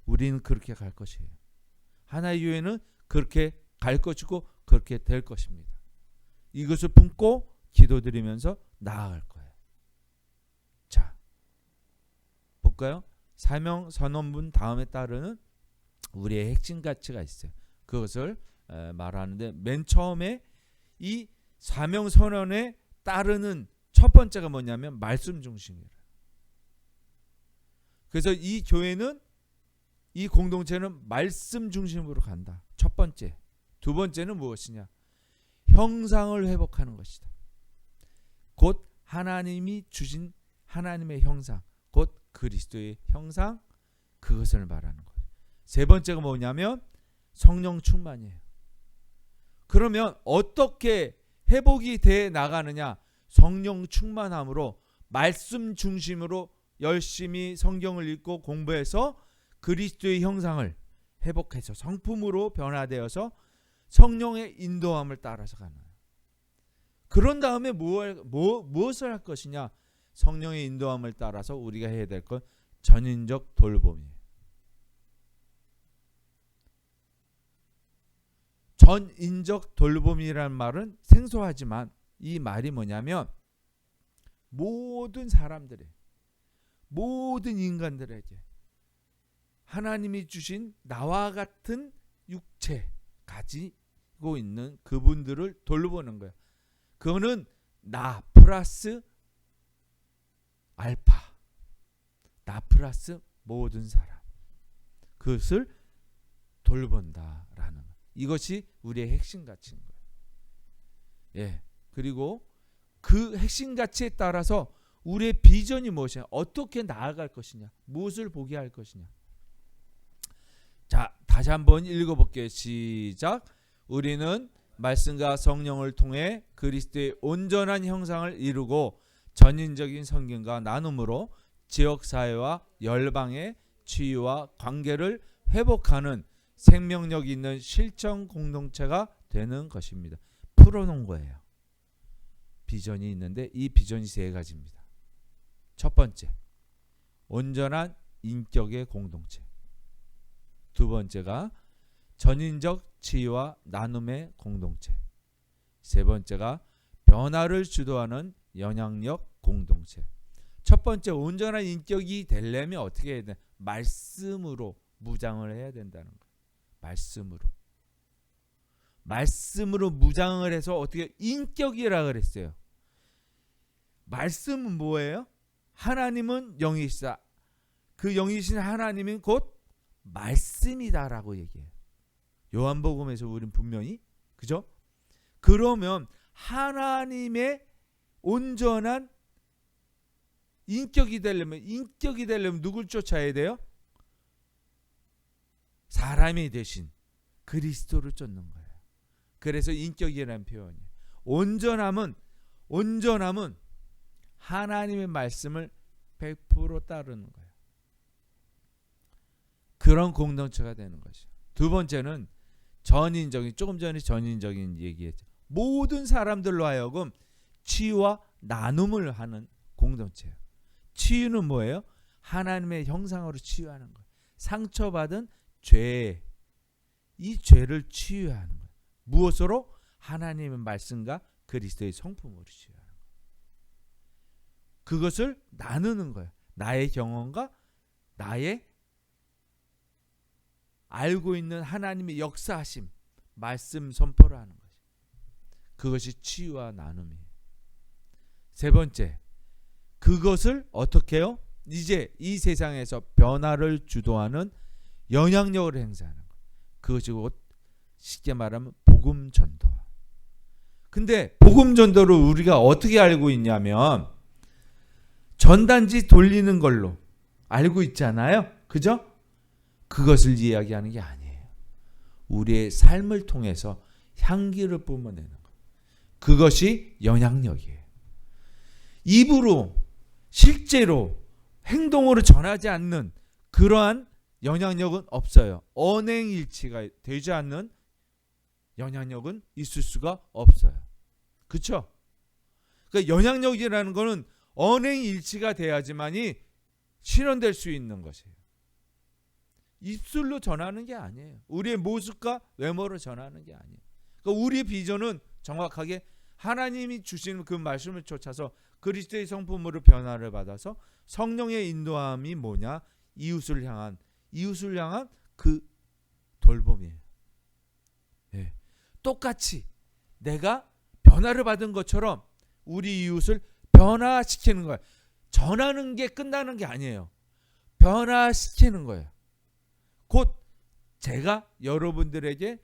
우리는 그렇게 갈 것이에요. 하나의 교회는 그렇게 갈 것이고 그렇게 될 것입니다. 이것을 품고 기도드리면서 나아갈 거예요. 자, 볼까요? 사명 선언문 다음에 따르는 우리의 핵심 가치가 있어요. 그것을 말하는데 맨 처음에 이 사명 선언에 따르는 첫 번째가 뭐냐면 말씀 중심이에요. 그래서 이 교회는 이 공동체는 말씀 중심으로 간다. 첫 번째. 두 번째는 무엇이냐? 형상을 회복하는 것이다. 곧 하나님이 주신 하나님의 형상, 곧 그리스도의 형상, 그것을 말하는 거예요. 세 번째가 뭐냐면 성령 충만이에요. 그러면 어떻게 회복이 돼 나가느냐? 성령 충만함으로 말씀 중심으로 열심히 성경을 읽고 공부해서 그리스도의 형상을 회복해서 성품으로 변화되어서 성령의 인도함을 따라서 가는 거예요. 그런 다음에 무엇을 할 것이냐? 성령의 인도함을 따라서 우리가 해야 될 건 전인적 돌봄이에요. 전인적 돌봄이라는 말은 생소하지만 이 말이 뭐냐면 모든 사람들의 모든 인간들에게 하나님이 주신 나와 같은 육체 가지고 있는 그분들을 돌보는 거예요. 그거는 나 플러스 알파, 나 플러스 모든 사람, 그것을 돌본다라는 거. 이것이 우리의 핵심 가치인 거예요. 예. 그리고 그 핵심 가치에 따라서 우리의 비전이 무엇이냐, 어떻게 나아갈 것이냐, 무엇을 보게 할 것이냐. 자, 다시 한번 읽어볼게요. 시작. 우리는 말씀과 성령을 통해 그리스도의 온전한 형상을 이루고 전인적인 성경과 나눔으로 지역사회와 열방의 치유와 관계를 회복하는 생명력 있는 실천 공동체가 되는 것입니다. 풀어놓은 거예요. 비전이 있는데 이 비전이 세 가지입니다. 첫 번째, 온전한 인격의 공동체. 두 번째가 전인적 치유와 나눔의 공동체. 세 번째가 변화를 주도하는 영향력 공동체. 첫 번째, 온전한 인격이 되려면 어떻게 해야 되나? 말씀으로 무장을 해야 된다는 거예요. 말씀으로 무장을 해서 어떻게 인격이라 그랬어요. 말씀은 뭐예요? 하나님은 영이시다. 그 영이신 하나님은 곧 말씀이다라고 얘기해요. 요한복음에서 우리는 분명히, 그죠? 그러면 하나님의 온전한 인격이 되려면 누굴 쫓아야 돼요? 사람이 되신 그리스도를 쫓는 거예요. 그래서 인격이라는 표현이에요. 온전함은 하나님의 말씀을 100% 따르는 거예요. 그런 공동체가 되는 거죠. 두 번째는 전인적인, 조금 전에 전인적인 얘기했죠. 모든 사람들로 하여금 치유와 나눔을 하는 공동체예요. 치유는 뭐예요? 하나님의 형상으로 치유하는 거예요. 상처받은 죄, 이 죄를 치유하는 거예요. 무엇으로? 하나님의 말씀과 그리스도의 성품으로 치유하는 거예요. 그것을 나누는 거예요. 나의 경험과 나의 알고 있는 하나님의 역사하심, 말씀 선포를 하는 거죠. 그것이 치유와 나눔이에요. 세 번째, 그것을 어떻게 해요? 이제 이 세상에서 변화를 주도하는 영향력을 행사하는 거예요. 그것이 곧 쉽게 말하면 복음 전도. 근데 복음 전도를 우리가 어떻게 알고 있냐면 전단지 돌리는 걸로 알고 있잖아요. 그죠? 그것을 이야기하는 게 아니에요. 우리의 삶을 통해서 향기를 뿜어내는 것. 그것이 영향력이에요. 입으로 실제로 행동으로 전하지 않는 그러한 영향력은 없어요. 언행일치가 되지 않는 영향력은 있을 수가 없어요. 그렇죠? 그러니까 영향력이라는 것은 언행일치가 돼야지만이 실현될 수 있는 것이에요. 입술로 전하는 게 아니에요. 우리의 모습과 외모로 전하는 게 아니에요. 그러니까 우리의 비전은 정확하게 하나님이 주시는 그 말씀을 쫓아서 그리스도의 성품으로 변화를 받아서 성령의 인도함이 뭐냐? 이웃을 향한 그 돌봄이에요. 예. 똑같이 내가 변화를 받은 것처럼 우리 이웃을 변화시키는 거예요. 전하는 게 끝나는 게 아니에요. 변화시키는 거예요. 곧 제가 여러분들에게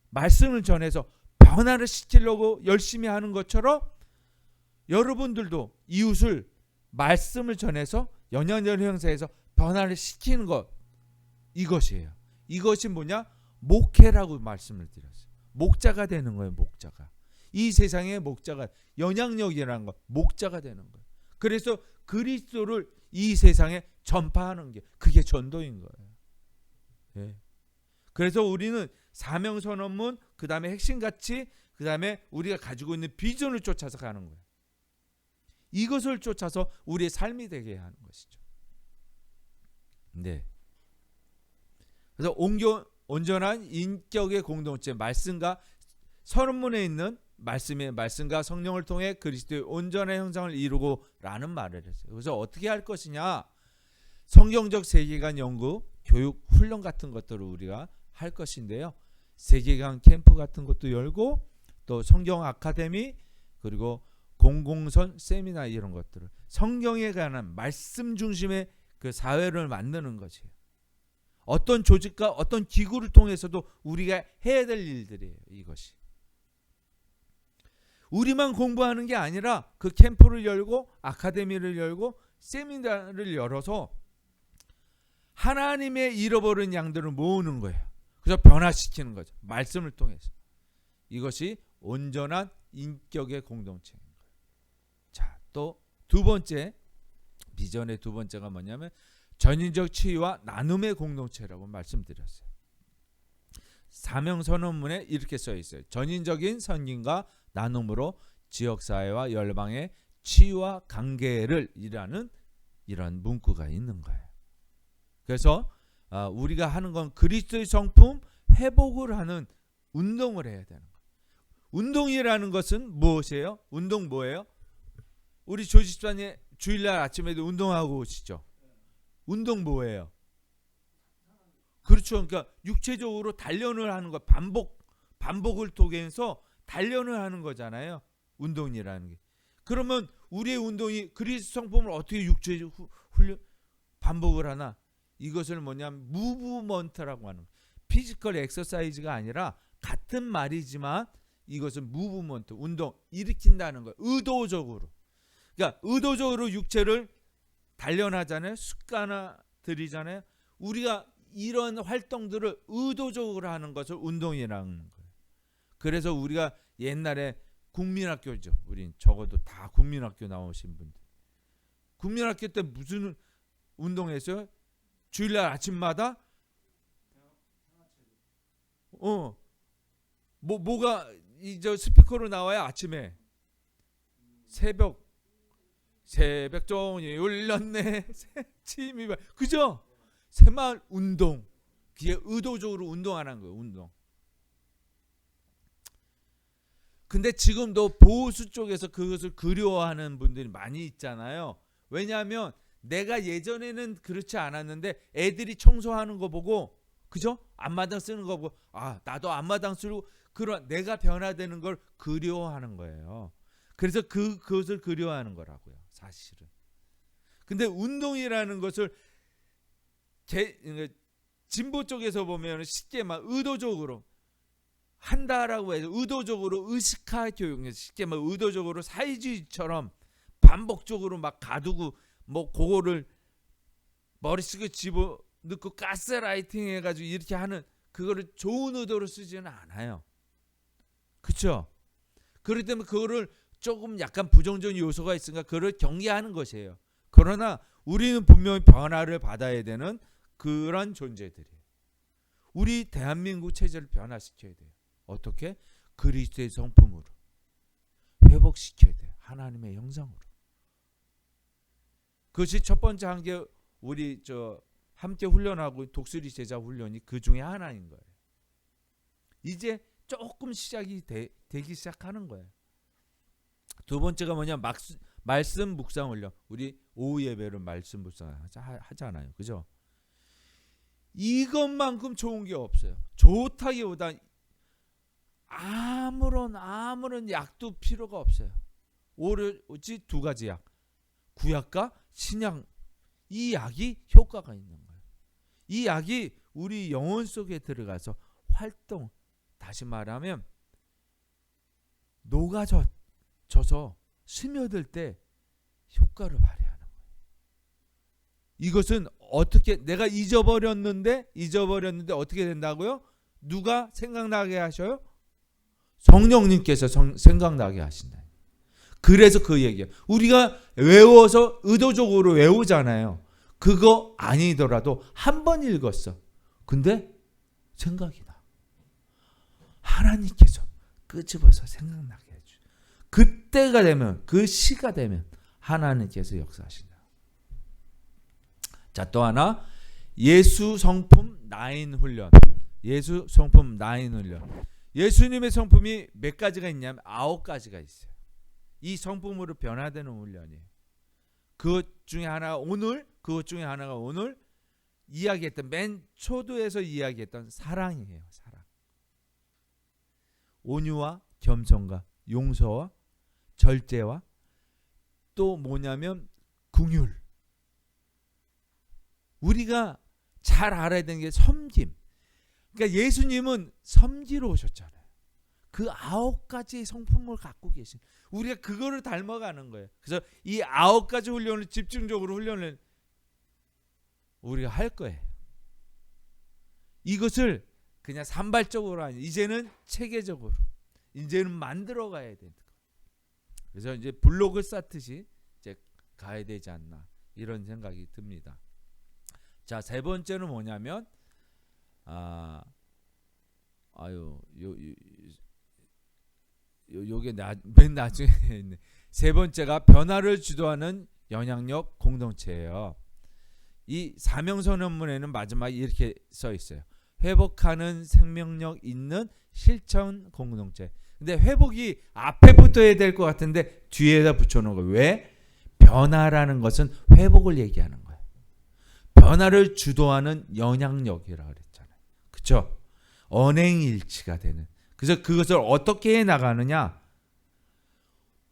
말씀을 전해서 변화를 시키려고 열심히 하는 것처럼 여러분들도 이웃을 말씀을 전해서 영향력을 형성해서 변화를 시키는 것, 이것이에요. 이것이 뭐냐? 목회라고 말씀을 드렸어요. 목자가 되는 거예요. 목자가. 이 세상의 목자가, 영향력이라는 거, 목자가 되는 거예요. 그래서 그리스도를 이 세상에 전파하는 게, 그게 전도인 거예요. 예. 그래서 우리는 사명 선언문, 그 다음에 핵심 가치, 그 다음에 우리가 가지고 있는 비전을 쫓아서 가는 거예요. 이것을 쫓아서 우리의 삶이 되게 하는 것이죠. 네. 그래서 온전한 인격의 공동체, 말씀과 선언문에 있는 말씀과 성령을 통해 그리스도의 온전한 형상을 이루고라는 말을 했어요. 그래서 어떻게 할 것이냐? 성경적 세계관 연구, 교육, 훈련 같은 것들을 우리가 할 것인데요. 세계관 캠프 같은 것도 열고 또 성경 아카데미 그리고 공공선 세미나 이런 것들을 성경에 관한 말씀 중심의 그 사회를 만드는 것이에요. 어떤 조직과 어떤 기구를 통해서도 우리가 해야 될 일들이에요. 이것이. 우리만 공부하는 게 아니라 그 캠프를 열고 아카데미를 열고 세미나를 열어서 하나님의 잃어버린 양들을 모으는 거예요. 그래서 변화시키는 거죠. 말씀을 통해서. 이것이 온전한 인격의 공동체인 거예요. 자, 또 두 번째, 비전의 두 번째가 뭐냐면 전인적 치유와 나눔의 공동체라고 말씀드렸어요. 사명 선언문에 이렇게 써 있어요. 전인적인 선김과 나눔으로 지역사회와 열방의 치유와 관계를 일하는 이런 문구가 있는 거예요. 그래서 우리가 하는 건 그리스도의 성품 회복을 하는 운동을 해야 되는 거예요. 운동이라는 것은 무엇이에요? 운동 뭐예요? 우리 조집사님 주일날 아침에도 운동하고 오시죠? 운동 뭐예요? 그렇죠. 그러니까 육체적으로 단련을 하는 거, 반복을 통해서 단련을 하는 거잖아요. 운동이라는 게. 그러면 우리의 운동이 그리스도 성품을 어떻게 육체적 훈련 반복을 하나? 이것을 뭐냐면 무브먼트라고 하는 거예요. 피지컬 엑서사이즈가 아니라 같은 말이지만 이것은 무브먼트, 운동, 일으킨다는 거예요. 의도적으로. 그러니까 의도적으로 육체를 단련하잖아요. 습관화들이잖아요. 우리가 이런 활동들을 의도적으로 하는 것을 운동이라는 거예요. 그래서 우리가 옛날에 국민학교죠. 우린 적어도 다 국민학교 나오신 분들. 국민학교 때 무슨 운동했어요? 주일날 아침마다 뭐가 저 스피커로 나와요. 아침에 새벽종이 울렸네. 새침이 그죠? 새마을 운동. 그게 의도적으로 운동하는 거예요. 운동. 근데 지금도 보수 쪽에서 그것을 그리워하는 분들이 많이 있잖아요. 왜냐하면 내가 예전에는 그렇지 않았는데 애들이 청소하는 거 보고 그죠? 앞마당 쓰는 거 보고 나도 앞마당 쓰고 그런 내가 변화되는 걸 그리워하는 거예요. 그래서 그것을 그리워하는 거라고요. 사실은. 근데 운동이라는 것을 진보 쪽에서 보면 쉽게 막 의도적으로 한다라고 해서 의도적으로 의식화 교육에서 쉽게 막 의도적으로 사회주의처럼 반복적으로 막 가두고 뭐 그거를 머릿속에 집어넣고 가스라이팅 해가지고 이렇게 하는 그거를 좋은 의도로 쓰지는 않아요. 그렇죠? 그렇기 때문에 그거를 조금 약간 부정적인 요소가 있으니까 그걸 경계하는 것이에요. 그러나 우리는 분명히 변화를 받아야 되는 그런 존재들이에요. 우리 대한민국 체제를 변화시켜야 돼요. 어떻게? 그리스도의 성품으로 회복시켜야 돼요. 하나님의 형상으로. 그것이 첫 번째 한 게 우리 함께 훈련하고 독수리 제자 훈련이 그 중에 하나인 거예요. 이제 조금 시작이 되기 시작하는 거예요. 두 번째가 뭐냐? 말씀 묵상 훈련. 우리 오후 예배를 말씀 묵상 하잖아요. 그죠? 이것만큼 좋은 게 없어요. 좋다기보다 아무런 약도 필요가 없어요. 오로지 두 가지 약. 구약과 신약. 이 약이 효과가 있는 거예요. 이 약이 우리 영혼 속에 들어가서 활동, 다시 말하면 녹아져서 스며들 때 효과를 발휘하는 거예요. 이것은 어떻게 내가 잊어버렸는데 어떻게 된다고요? 누가 생각나게 하셔요? 성령님께서 생각나게 하신다. 그래서 그 얘기예요. 우리가 외워서 의도적으로 외우잖아요. 그거 아니더라도 한 번 읽었어. 근데 생각이 나. 하나님께서 끄집어서 생각나게 해줘. 그때가 되면, 그 시가 되면 하나님께서 역사하신다. 자, 또 하나, 예수 성품 나인 훈련. 예수 성품 나인 훈련. 예수님의 성품이 몇 가지가 있냐면 9가지가 있어요. 이 성품으로 변화되는 훈련이에요. 그것 중에 하나가 오늘 이야기했던, 맨 초도에서 이야기했던 사랑이에요. 사랑. 온유와 겸손과 용서와 절제와 또 뭐냐면 긍휼. 우리가 잘 알아야 되는 게 섬김. 그러니까 예수님은 섬기러 오셨잖아요. 그 9가지의 성품을 갖고 계신, 우리가 그거를 닮아가는 거예요. 그래서 이 9가지 훈련을 집중적으로 훈련을 우리가 할 거예요. 이것을 그냥 산발적으로 아니, 이제는 체계적으로, 이제는 만들어 가야 된다. 그래서 이제 블록을 쌓듯이 이제 가야 되지 않나, 이런 생각이 듭니다. 자, 세 번째는 뭐냐면 요게 맨 나중에 있네. 세 번째가 변화를 주도하는 영향력 공동체예요. 이 사명선언문에는 마지막에 이렇게 써 있어요. 회복하는 생명력 있는 실천 공동체. 근데 회복이 앞에 붙어야 될 것 같은데 뒤에다 붙여놓은 거예요. 왜? 변화라는 것은 회복을 얘기하는 거예요. 변화를 주도하는 영향력이라 그랬잖아요. 그렇죠? 언행일치가 되는. 그래서 그것을 어떻게 해 나가느냐?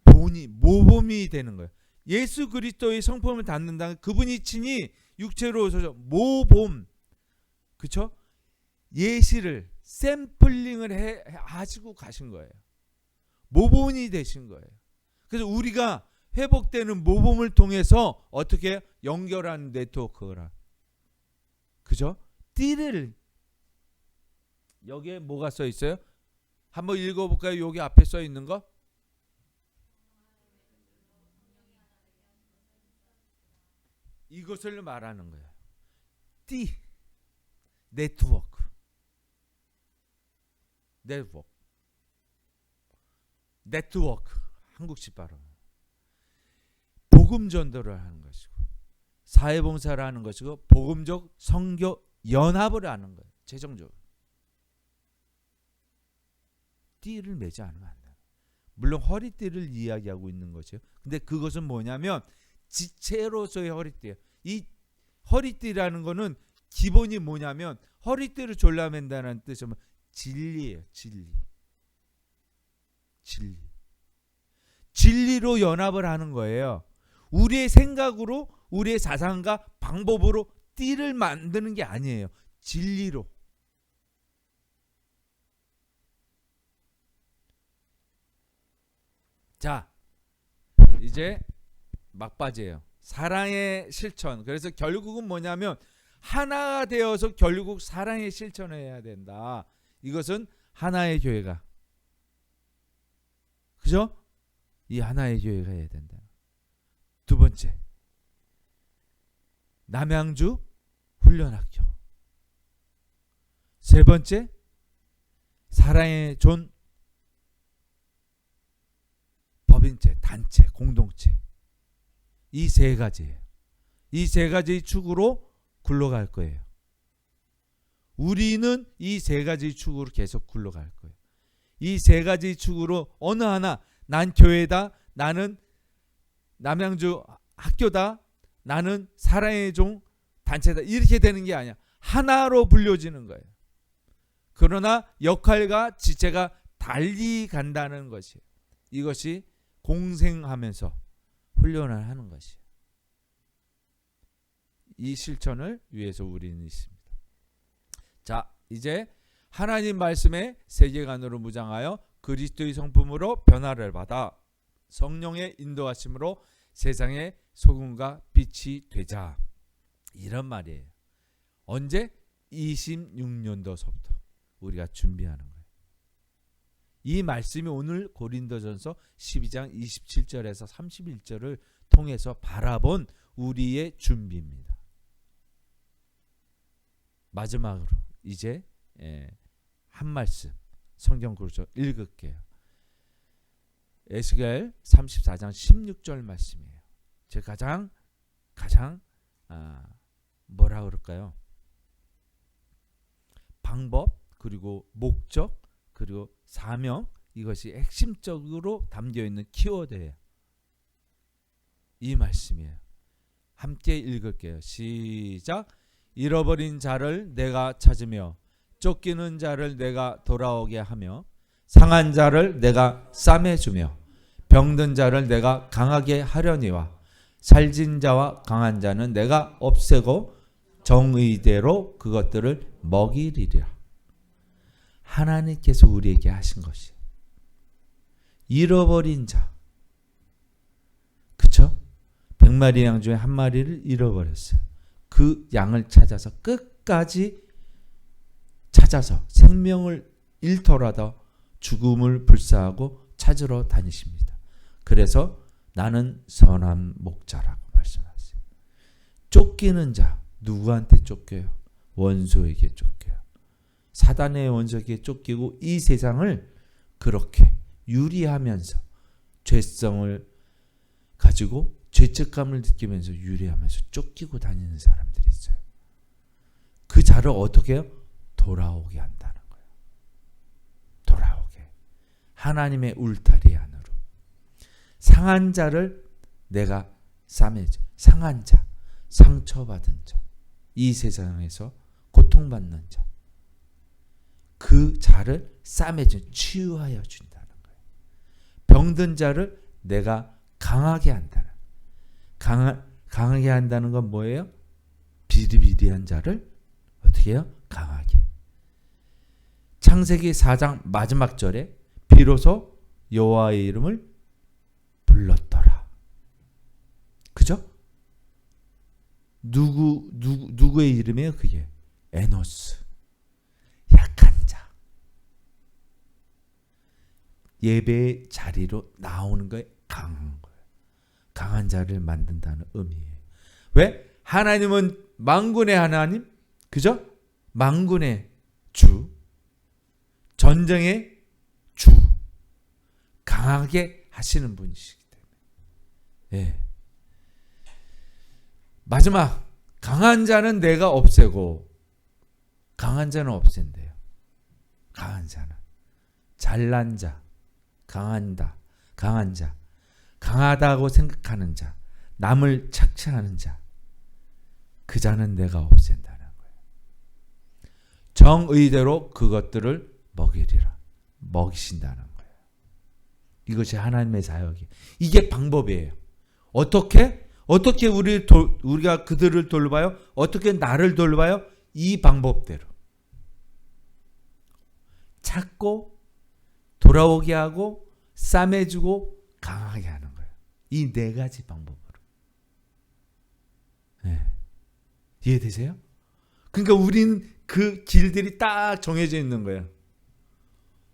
모범이 되는 거예요. 예수 그리스도의 성품을 닮는다는, 그분이 친히 육체로 오셔서 모범, 그렇죠? 예시를, 샘플링을 하시고 가신 거예요. 모범이 되신 거예요. 그래서 우리가 회복되는 모범을 통해서 어떻게 연결하는 네트워크라, 그죠? 띠를, 여기에 뭐가 써 있어요? 한번 읽어볼까요? 여기 앞에 써 있는 거. 이것을 말하는 거예요. 띠, 네트워크. 한국식 발음. 복음 전도를 하는 것이고, 사회봉사를 하는 것이고, 복음적 선교 연합을 하는 거예요. 최종적으로 띠를 매지 않으면 안 돼요. 물론 허리띠를 이야기하고 있는 것이에요. 근데 그것은 뭐냐면 지체로서의 허리띠예요. 이 허리띠라는 거는 기본이 뭐냐면, 허리띠를 졸라맨다는 뜻은 진리예요. 진리로 연합을 하는 거예요. 우리의 생각으로, 우리의 사상과 방법으로 띠를 만드는 게 아니에요. 진리로. 자, 이제 막바지예요. 사랑의 실천. 그래서 결국은 뭐냐면 하나가 되어서 결국 사랑의 실천을 해야 된다. 이것은 하나의 교회가, 그죠? 이 하나의 교회가 해야 된다. 두 번째, 남양주 훈련학교. 세 번째, 사랑의 존 법인체, 단체, 공동체. 이 세 가지예요. 이 세 가지 축으로 굴러갈 거예요. 우리는 이 세 가지 축으로 계속 굴러갈 거예요. 이 세 가지 축으로 어느 하나, 난 교회다, 나는 남양주 학교다, 나는 사랑의 종 단체다, 이렇게 되는 게 아니야. 하나로 불려지는 거예요. 그러나 역할과 지체가 달리 간다는 것이에요. 이것이 공생하면서 훈련을 하는 것이에요. 이 실천을 위해서 우리는 있습니다. 자, 이제 하나님 말씀의 세계관으로 무장하여 그리스도의 성품으로 변화를 받아 성령의 인도하심으로 세상의 소금과 빛이 되자, 이런 말이에요. 언제? 26년도서부터 우리가 준비하는 거예요. 이 말씀이 오늘 고린도전서 12장 27절에서 31절을 통해서 바라본 우리의 준비입니다. 마지막으로 이제 한 말씀 성경 구절 읽을게요. 에스겔 34장 16절 말씀이에요. 제가 가장 뭐라 그럴까요? 방법 그리고 목적 그리고 사명 이것이 핵심적으로 담겨 있는 키워드예요. 이 말씀이에요. 함께 읽을게요. 시작. 잃어버린 자를 내가 찾으며 쫓기는 자를 내가 돌아오게 하며 상한 자를 내가 싸매주며 병든 자를 내가 강하게 하려니와 살진 자와 강한 자는 내가 없애고 정의대로 그것들을 먹이리라. 하나님께서 우리에게 하신 것이에요. 잃어버린 자, 그쵸? 100마리 양 중에 한 마리를 잃어버렸어요. 그 양을 찾아서 끝까지 찾아서 생명을 잃더라도 죽음을 불사하고 찾으러 다니십니다. 그래서 나는 선한 목자라고 말씀하세요. 쫓기는 자, 누구한테 쫓겨요? 원수에게 쫓겨요. 사단의 원수에게 쫓기고 이 세상을 그렇게 유리하면서 죄성을 가지고 죄책감을 느끼면서 유리하면서 쫓기고 다니는 사람들이 있어요. 그 자를 어떻게 해요? 돌아오게 한다는 거예요. 돌아오게. 하나님의 울타리 안으로. 상한 자를 내가 싸매줘. 상한 자, 상처받은 자, 이 세상에서 고통받는 자, 그 자를 싸매줘, 치유하여 준다는 거예요. 병든 자를 내가 강하게 한다는. 강하게 한다는 건 뭐예요? 비리비리한 자를 어떻게 해요? 강하게. 창세기 4장 마지막 절에 비로소 여호와의 이름을 불렀더라. 그죠? 누구의 이름이에요? 그게 에노스. 약한 자. 예배의 자리로 나오는 거에 강한 거예요. 강한 자를 만든다는 의미예요. 왜? 하나님은 만군의 하나님, 그죠? 만군의 주, 전쟁의 주, 강하게 하시는 분이시기 때문에. 예. 마지막, 강한 자는 내가 없애고, 강한 자는 없앤대요. 강한 자는. 잘난 자, 강한 자, 강하다고 생각하는 자, 남을 착취하는 자, 그 자는 내가 없앤다는 거예요. 정의대로 그것들을 먹이리라. 먹이신다는 거예요. 이것이 하나님의 사역이. 이게 방법이에요. 어떻게 우리가 그들을 돌봐요? 어떻게 나를 돌봐요? 이 방법대로. 찾고 돌아오게 하고 싸매주고 강하게 하는 거예요. 이 네 가지 방법으로. 네. 이해되세요? 그러니까 우린 그 길들이 딱 정해져 있는 거예요.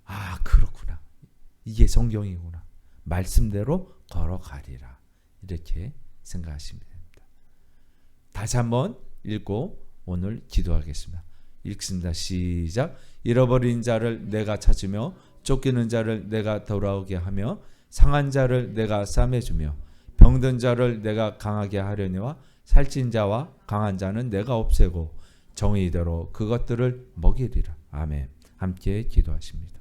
아, 그렇구나. 이게 성경이구나. 말씀대로 걸어가리라. 이렇게 생각하시면 됩니다. 다시 한번 읽고 오늘 기도하겠습니다. 읽습니다. 시작. 잃어버린 자를 내가 찾으며 쫓기는 자를 내가 돌아오게 하며 상한 자를 내가 싸매주며 병든 자를 내가 강하게 하려니와 살찐 자와 강한 자는 내가 없애고 정의대로 그것들을 먹이리라. 아멘. 함께 기도하십니다.